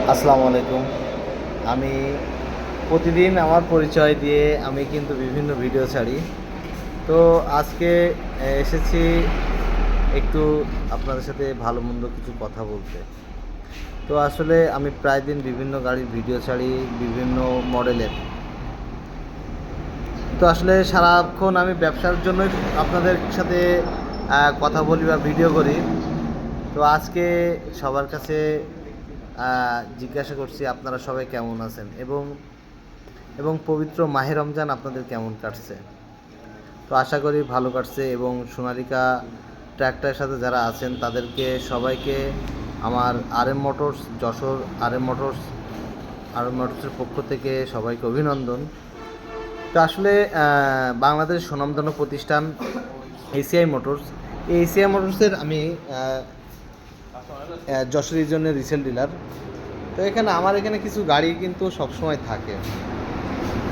আসসালামু আলাইকুম। আমি প্রতিদিন আমার পরিচয় দিয়ে আমি কিন্তু বিভিন্ন ভিডিও ছাড়ি। তো আজকে এসেছি একটু আপনাদের সাথে ভালো মন্দ কিছু কথা বলতে। তো আসলে আমি প্রায় দিন বিভিন্ন গাড়ির ভিডিও ছাড়ি, বিভিন্ন মডেলের। তো আসলে সারাক্ষণ আমি ব্যবসার জন্যই আপনাদের সাথে কথা বলি বা ভিডিও করি। তো আজকে সবার কাছে জিজ্ঞাসা করছি আপনারা সবাই কেমন আছেন এবং এবং পবিত্র মাহে রমজান আপনাদের কেমন কাটছে। তো আশা করি ভালো কাটছে এবং সোনালিকা ট্র্যাক্টরের সাথে যারা আছেন তাদেরকে সবাইকে আমার আর এম মোটরসের পক্ষ থেকে সবাইকে অভিনন্দন। তো আসলে বাংলাদেশের স্বনামধন্য প্রতিষ্ঠান এসিআই মোটরস, এই এসিআই মোটরসের আমি যশোর রিজনের রিসেল ডিলার। তো আমার এখানে কিছু গাড়ি কিন্তু সবসময় থাকে,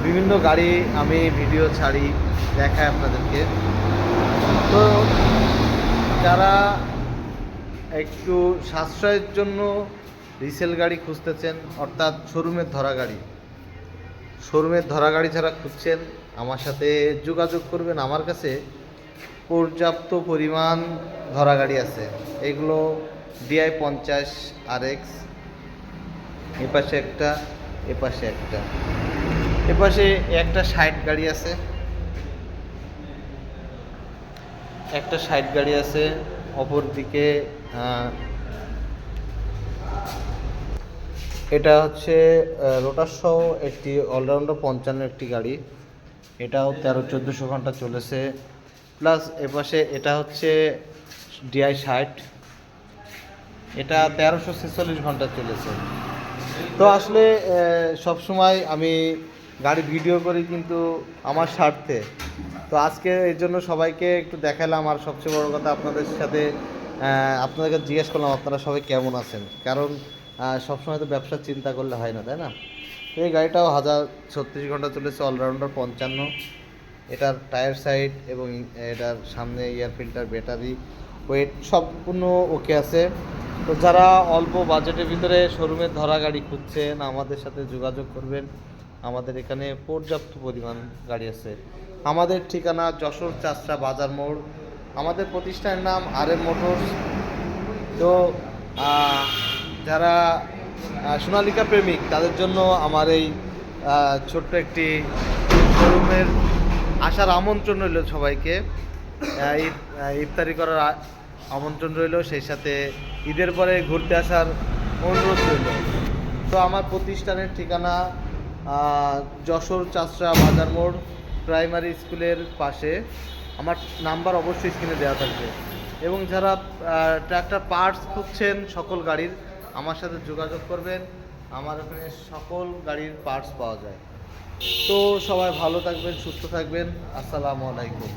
বিভিন্ন গাড়ি আমি ভিডিও ছাড়ি, দেখাই আপনাদেরকে। তো যারা একটু সাশ্রয়ের জন্য রিসেল গাড়ি খুঁজতেছেন, অর্থাৎ শোরুমের ধরা গাড়ি যারা খুঁজছেন, আমার সাথে যোগাযোগ করবেন। আমার কাছে পর্যাপ্ত পরিমাণ ধরা গাড়ি আছে। এগুলো DI-50 RX, এপাশে একটা, এপাশে একটা, এপাশে একটা 60 গাড়ি আছে, একটা 60 গাড়ি আছে। অপর দিকে এটা হচ্ছে রোটার সহ একটি অলরাউন্ডার 55 একটি গাড়ি। এটাও 13-1400 ঘন্টা চলেছে। প্লাস এপাশে এটা হচ্ছে DI-60, এটা 1346 ঘন্টা চলেছে। তো আসলে সবসময় আমি গাড়ি ভিডিও করি কিন্তু আমার স্বার্থে। তো আজকে এর জন্য সবাইকে একটু দেখালাম। আর সবচেয়ে বড় কথা আপনাদেরকে জিজ্ঞেস করলাম আপনারা সবাই কেমন আছেন, কারণ সবসময় তো ব্যবসার চিন্তা করলে হয় না, তাই না? তো এই গাড়িটাও 1036 ঘন্টা চলেছে, অলরাউন্ডার 55। এটার টায়ার সাইড এবং এটার সামনে এয়ার ফিল্টার, ব্যাটারি, ওয়েট সম্পূর্ণ ওকে আছে। তো যারা অল্প বাজেটের ভিতরে শোরুমের ধরা গাড়ি খুঁজছেন আমাদের সাথে যোগাযোগ করবেন। আমাদের এখানে পর্যাপ্ত পরিমাণ গাড়ি আছে। আমাদের ঠিকানা যশোর চাষড়া বাজার মোড়। আমাদের প্রতিষ্ঠানের নাম RM মোটরস। তো যারা সোনালিকা প্রেমিক তাদের জন্য আমার এই ছোট্ট একটি শোরুমের আসার আমন্ত্রণ রইল সবাইকে। ইফতারি করার আমন্ত্রণ রইল, সেই সাথে ঈদের পরে ঘুরতে আসার অনুরোধ রইল। তো আমার প্রতিষ্ঠানের ঠিকানা যশোর চাষড়া বাজার মোড়, প্রাইমারি স্কুলের পাশে। আমার নাম্বার অবশ্যই স্ক্রিনে দেওয়া থাকবে। এবং যারা ট্র্যাক্টর পার্টস খুঁজছেন সকল গাড়ির, আমার সাথে যোগাযোগ করবেন। আমার ওখানে সকল গাড়ির পার্টস পাওয়া যায়। তো সবাই ভালো থাকবেন, সুস্থ থাকবেন। আসসালামু আলাইকুম।